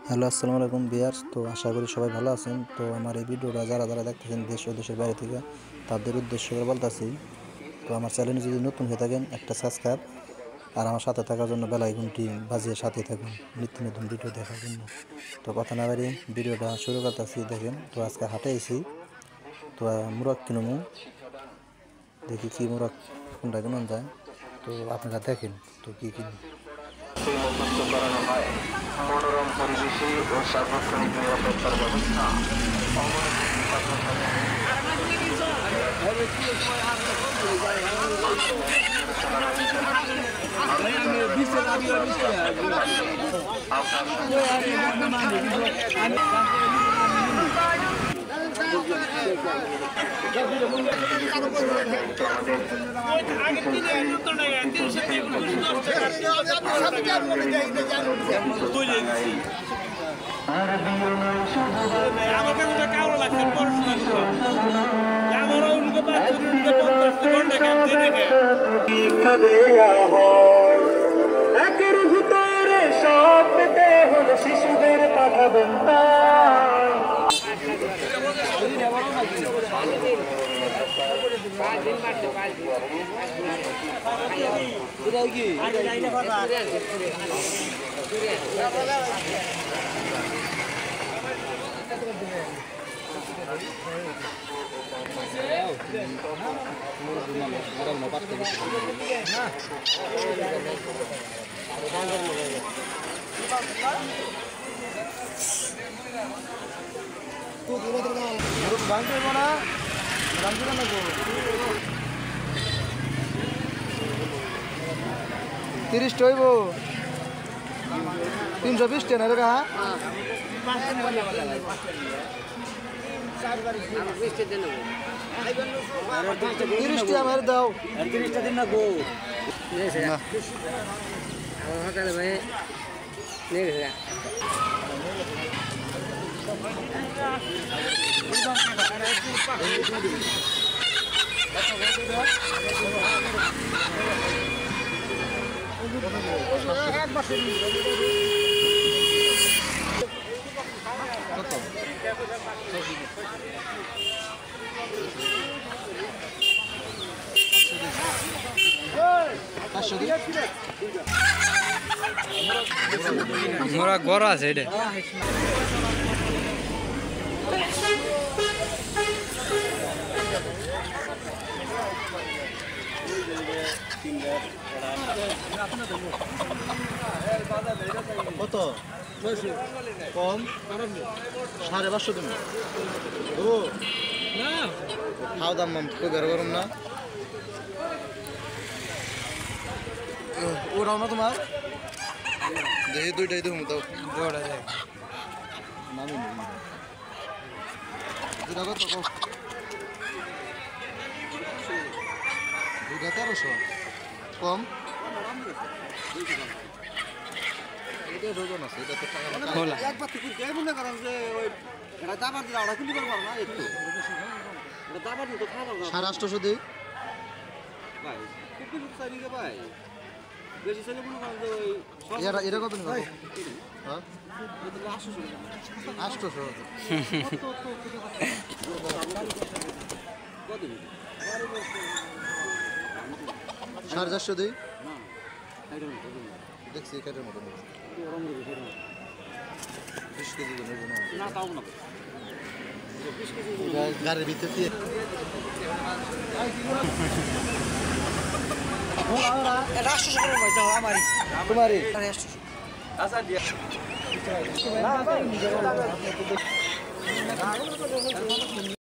Hello, আসসালামু আলাইকুম viewers. তো আশা করি সবাই ভালো আছেন। তো আমার এই ভিডিওটা যারা যারা দেখতেছেন দেশ ও দেশের বাইরে থেকে, তাদের উদ্দেশ্য করে বলতেছি। তো আমার চ্যানেলে যদি নতুন হয়ে থাকেন একটা সাবস্ক্রাইব, আর আমার সাথে থাকার জন্য বেল আইকনটি বাজিয়ে সাথে থাকুন নিত্য নতুন ভিডিও দেখার জন্য। তো কথা না বাড়িয়ে ভিডিওটা শুরু করতেছি। দেখেন, তো আজকে হাটে এসেছি। তো মুরগ কিনবো, দেখি কি মুরগ কোনটা কেমন যায়। তো আপনারা দেখেন তো কি কিনুন। মুক্ত করানো হয় মনোরম পরিবেশে ও সার্বক্ষণিক নিরাপত্তার ব্যবস্থা একের ভিতরে সব পেতে হলো শিশুদের পাঠাবেন না। তিরিশ টইব 320 টেন এরকা 30 টি আমার দাও 30টা দিন না গো হোটেলে ভাই নিয়ে গেছে মোরা ঘর আছে এটা কত কম 550 দিন ও না খাও দাম খুব গরম না ও রাও না তোমার দেখি দুইটাই দেবো দাও দুইটা দেখ নামি দুইটা কত দুইটা 1300 কম এটা ওজন আছে এটা তো টাকা একবার তুই কে মনে করেন যে ওই এটা দাবার দিলা ওরা কিনতে পারবো না একটু এটা দাবার দিতে খাবার না 850 দিই ভাই কত চাই রে ভাই বেশি ছেলে মনে করেন যে ওই এরা এরা কত নিব হ্যাঁ এটা 800 কত দিবি 450 দিই না দেখছি এটার মতো 20 কেজি না তাও না 20 কেজি গাড়ির ভিতর দিয়ে রাষ্ট্র সরকার মধ্যে আমারই তোমারই রাষ্ট্র আচ্ছা দিয়া না